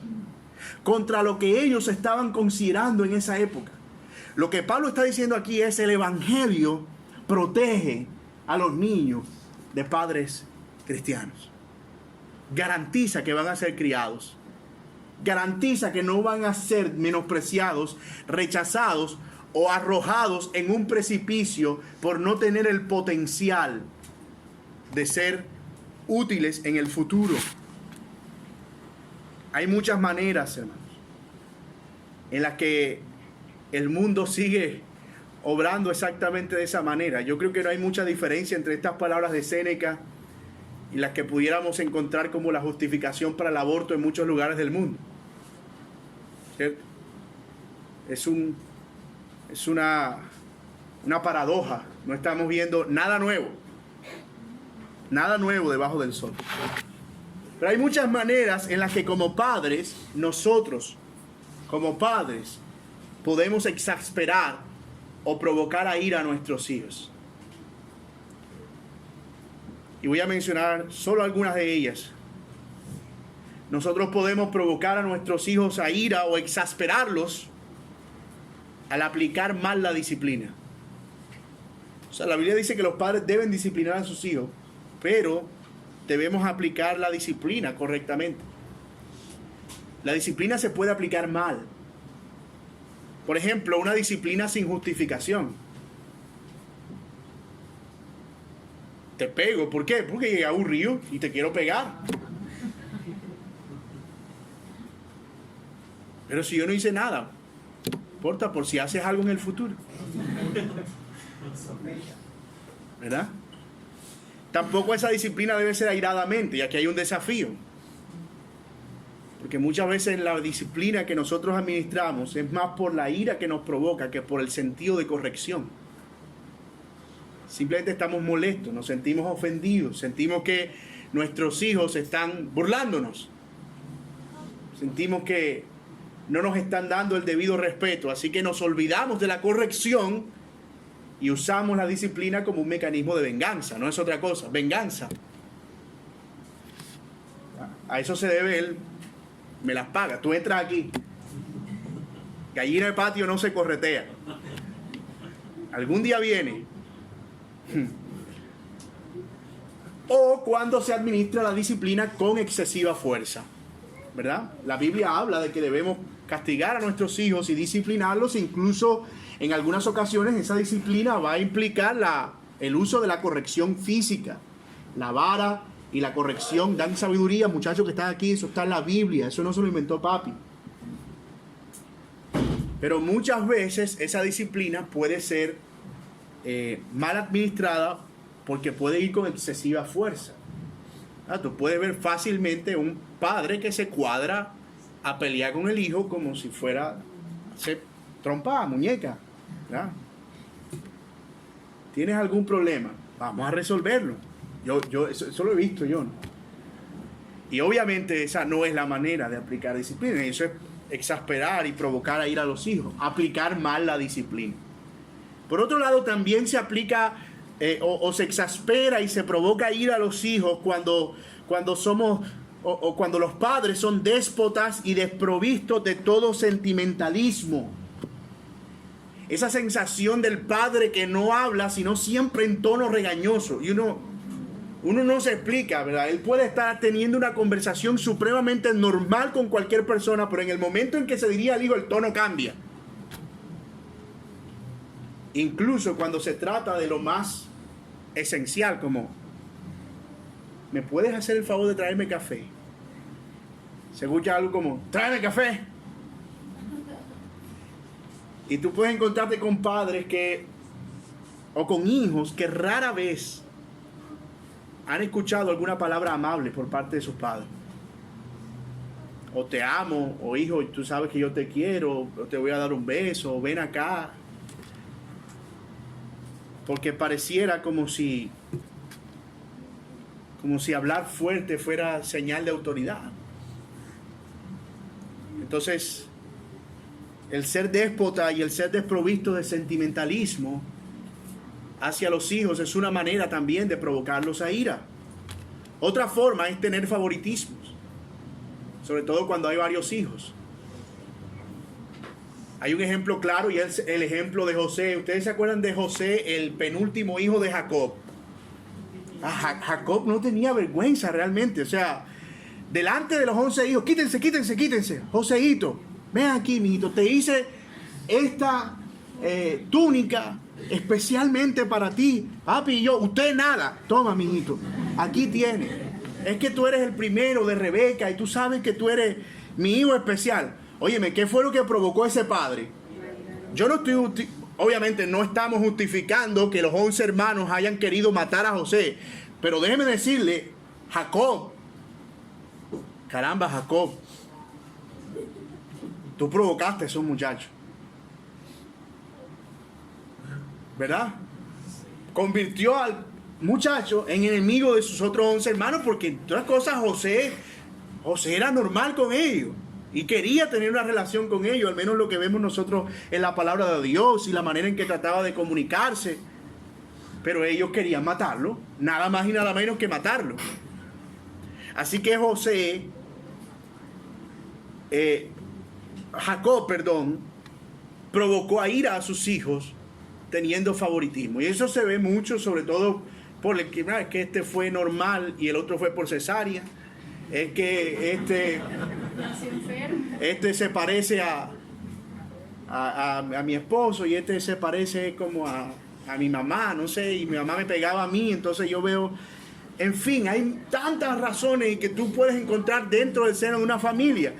contra lo que ellos estaban considerando en esa época. Lo que Pablo está diciendo aquí es el Evangelio protege a los niños de padres cristianos. Garantiza que van a ser criados. Garantiza que no van a ser menospreciados, rechazados o arrojados en un precipicio por no tener el potencial de ser útiles en el futuro Hay muchas maneras, hermanos, en las que el mundo sigue obrando exactamente de esa manera. Yo creo que no hay mucha diferencia entre estas palabras de Séneca y las que pudiéramos encontrar como la justificación para el aborto en muchos lugares del mundo. ¿Cierto? Es una paradoja. No estamos viendo nada nuevo debajo del sol. Pero hay muchas maneras en las que como padres, nosotros como padres, podemos exasperar o provocar a ira a nuestros hijos. Y voy a mencionar solo algunas de ellas. Nosotros podemos provocar a nuestros hijos a ira o exasperarlos al aplicar mal la disciplina. O sea, la Biblia dice que los padres deben disciplinar a sus hijos, pero debemos aplicar la disciplina correctamente. La disciplina se puede aplicar mal. Por ejemplo, una disciplina sin justificación. Te pego, ¿por qué? Porque llegué aburrido y te quiero pegar. Pero si yo no hice nada, no importa por si haces algo en el futuro. ¿Verdad? Tampoco esa disciplina debe ser airadamente, y aquí hay un desafío. Porque muchas veces la disciplina que nosotros administramos es más por la ira que nos provoca que por el sentido de corrección. Simplemente estamos molestos, nos sentimos ofendidos, sentimos que nuestros hijos están burlándonos. Sentimos que no nos están dando el debido respeto, así que nos olvidamos de la corrección y usamos la disciplina como un mecanismo de venganza, no es otra cosa, venganza. A eso se debe el me las paga, tú entras aquí. Gallina de patio no se corretea. Algún día viene. O cuando se administra la disciplina con excesiva fuerza, ¿verdad? La Biblia habla de que debemos castigar a nuestros hijos y disciplinarlos, incluso en algunas ocasiones esa disciplina va a implicar el uso de la corrección física. La vara y la corrección dan sabiduría, muchachos que están aquí, eso está en la Biblia, eso no se lo inventó papi. Pero muchas veces esa disciplina puede ser mal administrada porque puede ir con excesiva fuerza. Tú puedes ver fácilmente un padre que se cuadra a pelear con el hijo como si fuera trompa, muñeca, ¿verdad? ¿Tienes algún problema? Vamos a resolverlo. Eso lo he visto yo, ¿no? Y obviamente esa no es la manera de aplicar disciplina. Eso es exasperar y provocar a ir a los hijos. Aplicar mal la disciplina. Por otro lado, también se aplica o se exaspera y se provoca ir a los hijos cuando somos o cuando los padres son déspotas y desprovistos de todo sentimentalismo. Esa sensación del padre que no habla, sino siempre en tono regañoso. Y uno no se explica, ¿verdad? Él puede estar teniendo una conversación supremamente normal con cualquier persona, pero en el momento en que se diría al hijo, el tono cambia. Incluso cuando se trata de lo más esencial, como, ¿me puedes hacer el favor de traerme café? Se escucha algo como, tráeme café. Y tú puedes encontrarte con padres o con hijos que rara vez han escuchado alguna palabra amable por parte de sus padres. O te amo, o hijo, tú sabes que yo te quiero, o te voy a dar un beso, o ven acá. Porque pareciera como si hablar fuerte fuera señal de autoridad. Entonces, el ser déspota y el ser desprovisto de sentimentalismo hacia los hijos es una manera también de provocarlos a ira. Otra forma es tener favoritismos, sobre todo cuando hay varios hijos. Hay un ejemplo claro y es el ejemplo de José. ¿Ustedes se acuerdan de José, el penúltimo hijo de Jacob? Jacob no tenía vergüenza realmente. O sea, delante de los 11 hijos, quítense. Joséito, ven aquí, mijito. Te hice esta túnica especialmente para ti. Papi y yo, usted nada. Toma, mijito, aquí tiene. Es que tú eres el primero de Rebeca y tú sabes que tú eres mi hijo especial. Óyeme, ¿qué fue lo que provocó ese padre? Yo no estoy, obviamente no estamos justificando que los 11 hermanos hayan querido matar a José, pero déjeme decirle, Jacob, caramba, Jacob, tú provocaste a esos muchachos, ¿verdad? Convirtió al muchacho en enemigo de sus otros 11 hermanos, porque en todas cosas José era normal con ellos y quería tener una relación con ellos, al menos lo que vemos nosotros en la palabra de Dios y la manera en que trataba de comunicarse. Pero ellos querían matarlo, nada más y nada menos que matarlo. Así que Jacob, provocó a ira a sus hijos teniendo favoritismo. Y eso se ve mucho, sobre todo por el que este fue normal y el otro fue por cesárea. Es que este se parece a mi esposo y este se parece como a mi mamá, no sé, y mi mamá me pegaba a mí, entonces yo veo, en fin, hay tantas razones que tú puedes encontrar dentro del seno de una familia.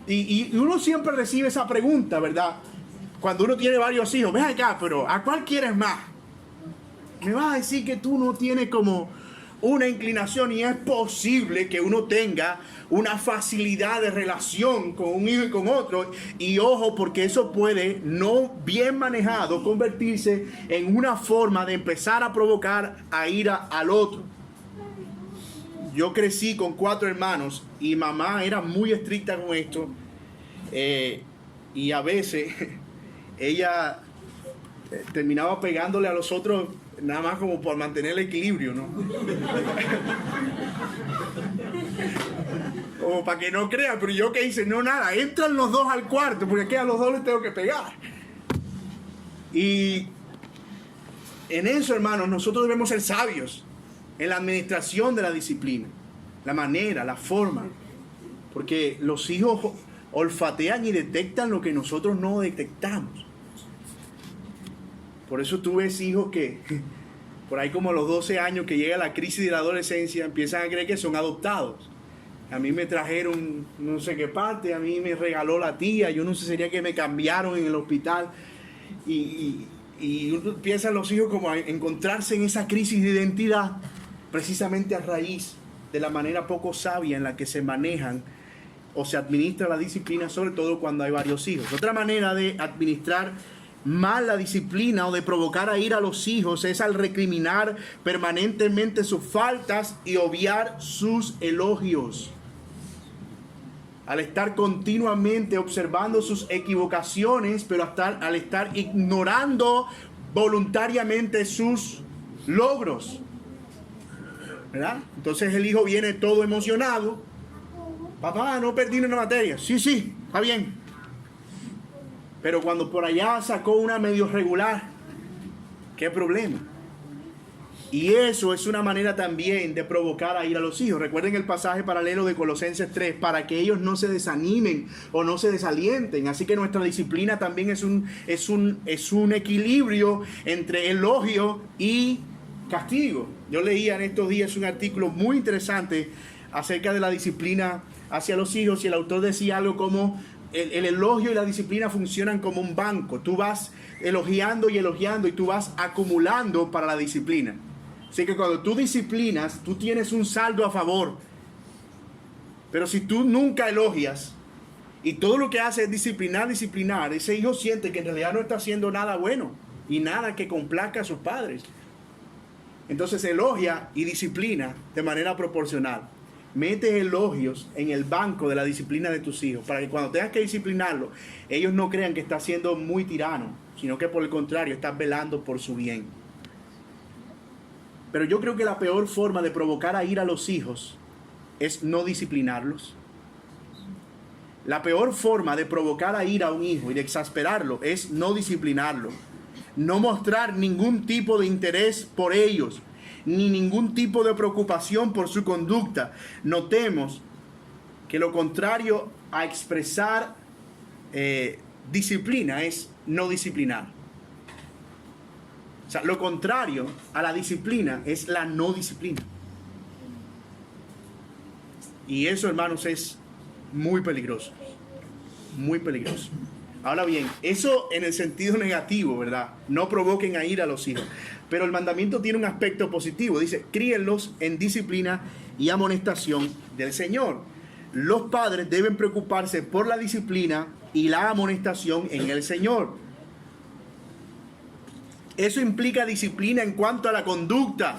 Y uno siempre recibe esa pregunta, ¿verdad? Cuando uno tiene varios hijos, ven acá, pero ¿a cuál quieres más? Me vas a decir que tú no tienes como una inclinación, y es posible que uno tenga una facilidad de relación con un hijo y con otro, y ojo, porque eso puede, no bien manejado, convertirse en una forma de empezar a provocar a ira al otro. Yo crecí con 4 hermanos y mamá era muy estricta con esto, y a veces ella terminaba pegándole a los otros nada más como por mantener el equilibrio, ¿no? Como para que no crean, pero yo que hice, no, nada, entran los dos al cuarto, porque aquí a los dos les tengo que pegar. Y en eso, hermanos, nosotros debemos ser sabios en la administración de la disciplina, la manera, la forma, porque los hijos olfatean y detectan lo que nosotros no detectamos. Por eso tú ves hijos que por ahí como a los 12 años que llega la crisis de la adolescencia empiezan a creer que son adoptados. A mí me trajeron no sé qué parte, a mí me regaló la tía, yo no sé, sería que me cambiaron en el hospital. Y empiezan los hijos como a encontrarse en esa crisis de identidad precisamente a raíz de la manera poco sabia en la que se manejan o se administra la disciplina, sobre todo cuando hay varios hijos. Otra manera de administrar mal la disciplina o de provocar a ira a los hijos es al recriminar permanentemente sus faltas y obviar sus elogios. Al estar continuamente observando sus equivocaciones, pero al estar ignorando voluntariamente sus logros, ¿verdad? Entonces el hijo viene todo emocionado. Papá, no perdí una materia. Sí, está bien. Pero cuando por allá sacó una medio regular, ¿qué problema? Y eso es una manera también de provocar a ira a los hijos. Recuerden el pasaje paralelo de Colosenses 3, para que ellos no se desanimen o no se desalienten. Así que nuestra disciplina también es un equilibrio entre elogio y castigo. Yo leía en estos días un artículo muy interesante acerca de la disciplina hacia los hijos, y el autor decía algo como el elogio y la disciplina funcionan como un banco. Tú vas elogiando y tú vas acumulando para la disciplina. Así que cuando tú disciplinas, tú tienes un saldo a favor. Pero si tú nunca elogias y todo lo que hace es disciplinar, ese hijo siente que en realidad no está haciendo nada bueno y nada que complazca a sus padres. Entonces elogia y disciplina de manera proporcional. Metes elogios en el banco de la disciplina de tus hijos, para que cuando tengas que disciplinarlos, ellos no crean que estás siendo muy tirano, sino que por el contrario, estás velando por su bien. Pero yo creo que la peor forma de provocar a ira a los hijos es no disciplinarlos. La peor forma de provocar a ira a un hijo y de exasperarlo es no disciplinarlo. No mostrar ningún tipo de interés por ellos, ni ningún tipo de preocupación por su conducta. Notemos que lo contrario a expresar disciplina es no disciplinar. O sea, lo contrario a la disciplina es la no disciplina. Y eso, hermanos, es muy peligroso. muy peligroso. Ahora bien, eso en el sentido negativo, ¿verdad? No provoquen a ira a los hijos. Pero el mandamiento tiene un aspecto positivo. Dice, críenlos en disciplina y amonestación del Señor. Los padres deben preocuparse por la disciplina y la amonestación en el Señor. Eso implica disciplina en cuanto a la conducta.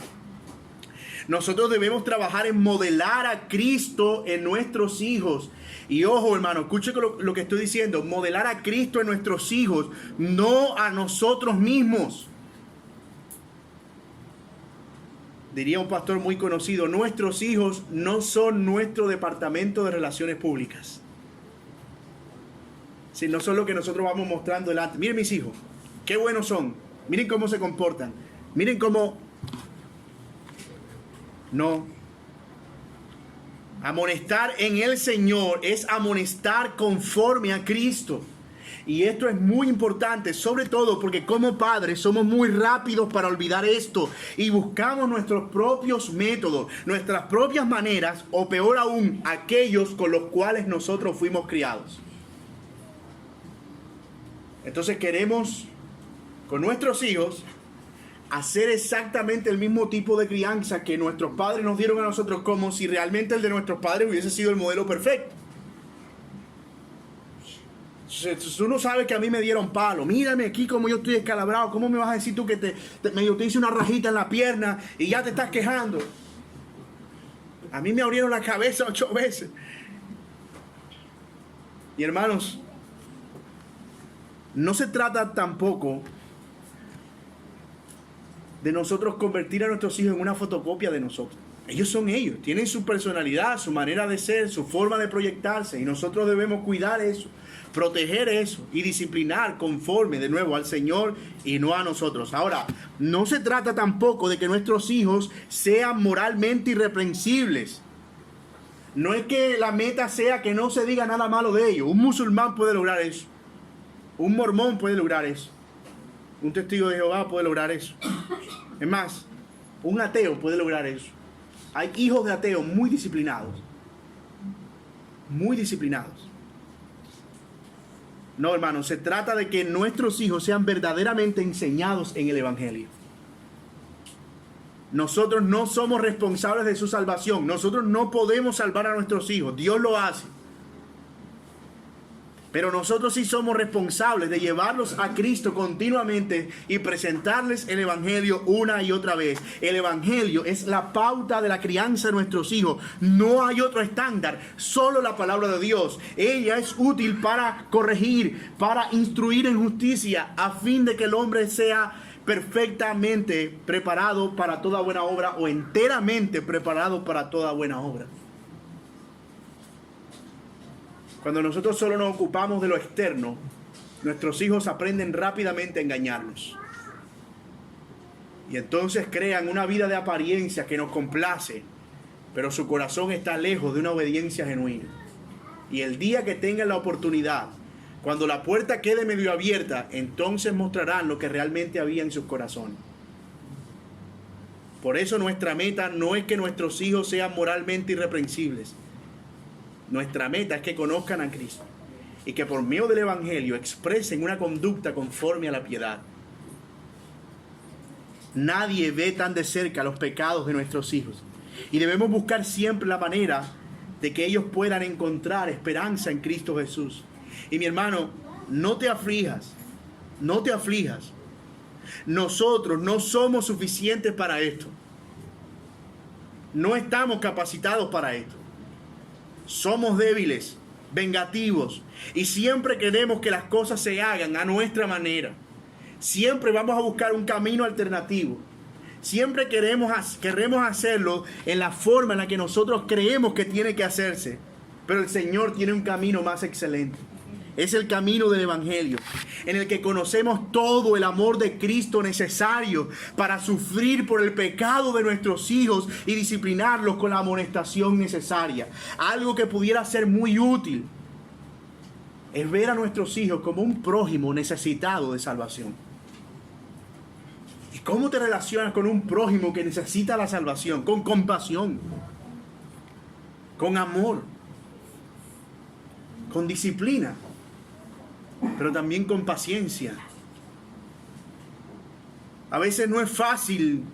Nosotros debemos trabajar en modelar a Cristo en nuestros hijos. Y ojo, hermano, escuche lo que estoy diciendo. Modelar a Cristo en nuestros hijos, no a nosotros mismos. Diría un pastor muy conocido, nuestros hijos no son nuestro departamento de relaciones públicas. Si no son lo que nosotros vamos mostrando delante. Miren mis hijos, qué buenos son. Miren cómo se comportan. Miren cómo... No. Amonestar en el Señor es amonestar conforme a Cristo. Y esto es muy importante, sobre todo porque como padres somos muy rápidos para olvidar esto y buscamos nuestros propios métodos, nuestras propias maneras, o peor aún, aquellos con los cuales nosotros fuimos criados. Entonces queremos con nuestros hijos hacer exactamente el mismo tipo de crianza que nuestros padres nos dieron a nosotros, como si realmente el de nuestros padres hubiese sido el modelo perfecto. Tú no sabes que a mí me dieron palo. Mírame aquí como yo estoy escalabrado. ¿Cómo me vas a decir tú que medio te hice una rajita en la pierna y ya te estás quejando? A mí me abrieron la cabeza 8 veces. Y hermanos, no se trata tampoco de nosotros convertir a nuestros hijos en una fotocopia de nosotros. Ellos son ellos, tienen su personalidad, su manera de ser, su forma de proyectarse, y nosotros debemos cuidar eso, proteger eso y disciplinar conforme de nuevo al Señor y no a nosotros. Ahora, no se trata tampoco de que nuestros hijos sean moralmente irreprensibles. No es que la meta sea que no se diga nada malo de ellos. Un musulmán puede lograr eso. Un mormón puede lograr eso. Un testigo de Jehová puede lograr eso. Es más, un ateo puede lograr eso. Hay hijos de ateos muy disciplinados. Muy disciplinados. No, hermanos, se trata de que nuestros hijos sean verdaderamente enseñados en el Evangelio. Nosotros no somos responsables de su salvación. Nosotros no podemos salvar a nuestros hijos. Dios lo hace. Pero nosotros sí somos responsables de llevarlos a Cristo continuamente y presentarles el Evangelio una y otra vez. El Evangelio es la pauta de la crianza de nuestros hijos. No hay otro estándar, solo la palabra de Dios. Ella es útil para corregir, para instruir en justicia, a fin de que el hombre sea perfectamente preparado para toda buena obra, o enteramente preparado para toda buena obra. Cuando nosotros solo nos ocupamos de lo externo, nuestros hijos aprenden rápidamente a engañarnos. Y entonces crean una vida de apariencia que nos complace, pero su corazón está lejos de una obediencia genuina. Y el día que tengan la oportunidad, cuando la puerta quede medio abierta, entonces mostrarán lo que realmente había en sus corazones. Por eso nuestra meta no es que nuestros hijos sean moralmente irreprensibles. Nuestra meta es que conozcan a Cristo y que por medio del Evangelio expresen una conducta conforme a la piedad. Nadie ve tan de cerca los pecados de nuestros hijos y debemos buscar siempre la manera de que ellos puedan encontrar esperanza en Cristo Jesús. Y mi hermano, no te aflijas, no te aflijas. Nosotros no somos suficientes para esto. No estamos capacitados para esto. Somos débiles, vengativos, y siempre queremos que las cosas se hagan a nuestra manera. Siempre vamos a buscar un camino alternativo. Siempre queremos hacerlo en la forma en la que nosotros creemos que tiene que hacerse. Pero el Señor tiene un camino más excelente. Es el camino del Evangelio, en el que conocemos todo el amor de Cristo necesario para sufrir por el pecado de nuestros hijos y disciplinarlos con la amonestación necesaria. Algo que pudiera ser muy útil es ver a nuestros hijos como un prójimo necesitado de salvación. ¿Y cómo te relacionas con un prójimo que necesita la salvación? Con compasión, con amor, con disciplina. pero también con paciencia. A veces no es fácil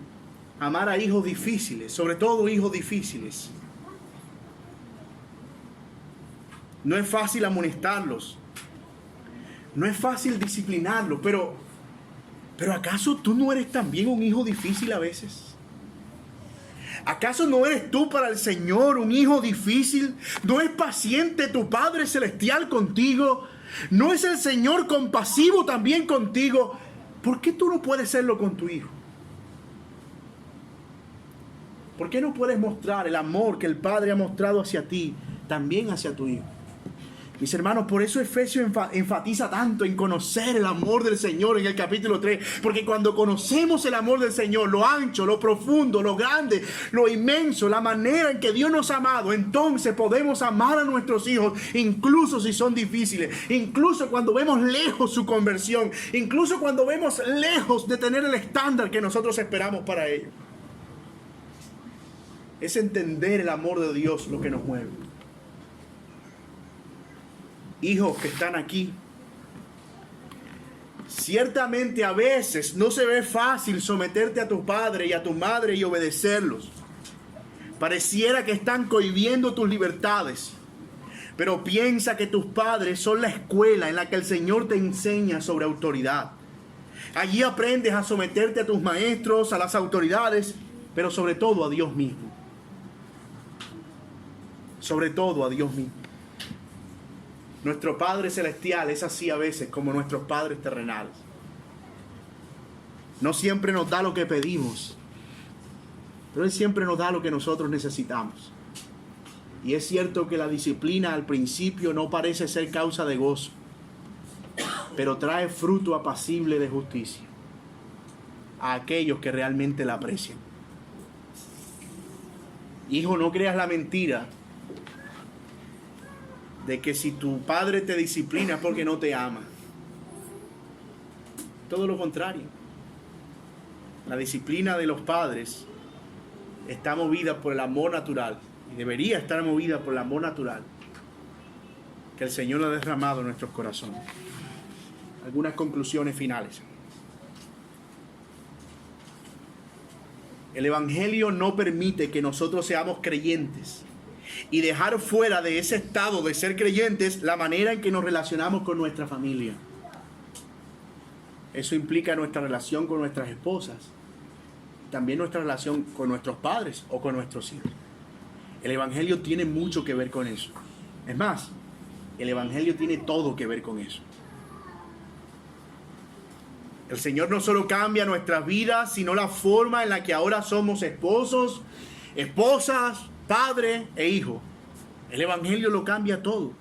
amar a hijos difíciles, sobre todo hijos difíciles. No es fácil amonestarlos. No es fácil disciplinarlos, pero ¿acaso tú no eres también un hijo difícil a veces? ¿Acaso no eres tú para el Señor un hijo difícil? ¿No es paciente tu Padre Celestial contigo? ¿No es el Señor compasivo también contigo? ¿Por qué tú no puedes serlo con tu hijo? ¿Por qué no puedes mostrar el amor que el Padre ha mostrado hacia ti, también hacia tu hijo? Mis hermanos, por eso Efesios enfatiza tanto en conocer el amor del Señor en el capítulo 3. Porque cuando conocemos el amor del Señor, lo ancho, lo profundo, lo grande, lo inmenso, la manera en que Dios nos ha amado, entonces podemos amar a nuestros hijos, incluso si son difíciles, incluso cuando vemos lejos su conversión, incluso cuando vemos lejos de tener el estándar que nosotros esperamos para ellos. Es entender el amor de Dios lo que nos mueve. Hijos que están aquí, ciertamente a veces no se ve fácil someterte a tu padre y a tu madre y obedecerlos. Pareciera que están cohibiendo tus libertades, pero piensa que tus padres son la escuela en la que el Señor te enseña sobre autoridad. Allí aprendes a someterte a tus maestros, a las autoridades, pero sobre todo a Dios mismo. Sobre todo a Dios mismo. Nuestro Padre Celestial es así a veces como nuestros padres terrenales. No siempre nos da lo que pedimos, pero Él siempre nos da lo que nosotros necesitamos. Y es cierto que la disciplina al principio no parece ser causa de gozo, pero trae fruto apacible de justicia a aquellos que realmente la aprecian. Hijo, no creas la mentira de que si tu padre te disciplina es porque no te ama. Todo lo contrario. La disciplina de los padres está movida por el amor natural, y debería estar movida por el amor natural que el Señor ha derramado en nuestros corazones. Algunas conclusiones finales. El Evangelio no permite que nosotros seamos creyentes y dejar fuera de ese estado de ser creyentes la manera en que nos relacionamos con nuestra familia. Eso implica nuestra relación con nuestras esposas, también nuestra relación con nuestros padres o con nuestros hijos. El Evangelio tiene mucho que ver con eso. Es más, el Evangelio tiene todo que ver con eso. El Señor no solo cambia nuestras vidas, sino la forma en la que ahora somos esposos, esposas, padre e hijo. El Evangelio lo cambia todo.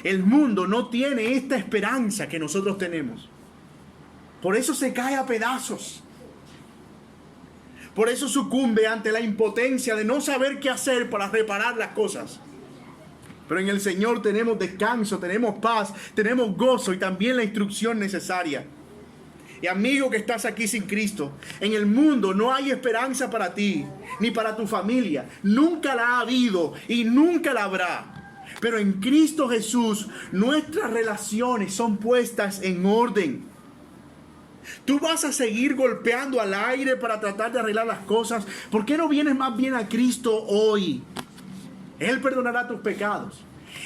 El mundo no tiene esta esperanza que nosotros tenemos. Por eso se cae a pedazos. Por eso sucumbe ante la impotencia de no saber qué hacer para reparar las cosas. Pero en el Señor tenemos descanso, tenemos paz, tenemos gozo y también la instrucción necesaria. Y amigo que estás aquí sin Cristo, en el mundo no hay esperanza para ti, ni para tu familia. Nunca la ha habido y nunca la habrá. Pero en Cristo Jesús, nuestras relaciones son puestas en orden. Tú vas a seguir golpeando al aire para tratar de arreglar las cosas. ¿Por qué no vienes más bien a Cristo hoy? Él perdonará tus pecados.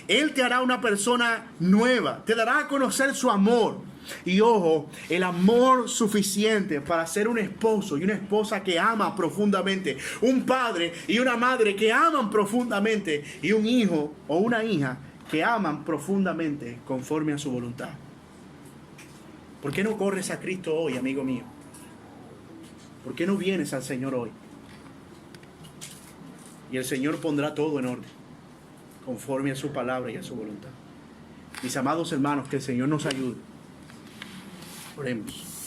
Él te hará una persona nueva. Te dará a conocer su amor. Y ojo, el amor suficiente para ser un esposo y una esposa que ama profundamente, un padre y una madre que aman profundamente, y un hijo o una hija que aman profundamente conforme a su voluntad. ¿Por qué no corres a Cristo hoy, amigo mío? ¿Por qué no vienes al Señor hoy? Y el Señor pondrá todo en orden, conforme a su palabra y a su voluntad. Mis amados hermanos, que el Señor nos ayude. Oremos.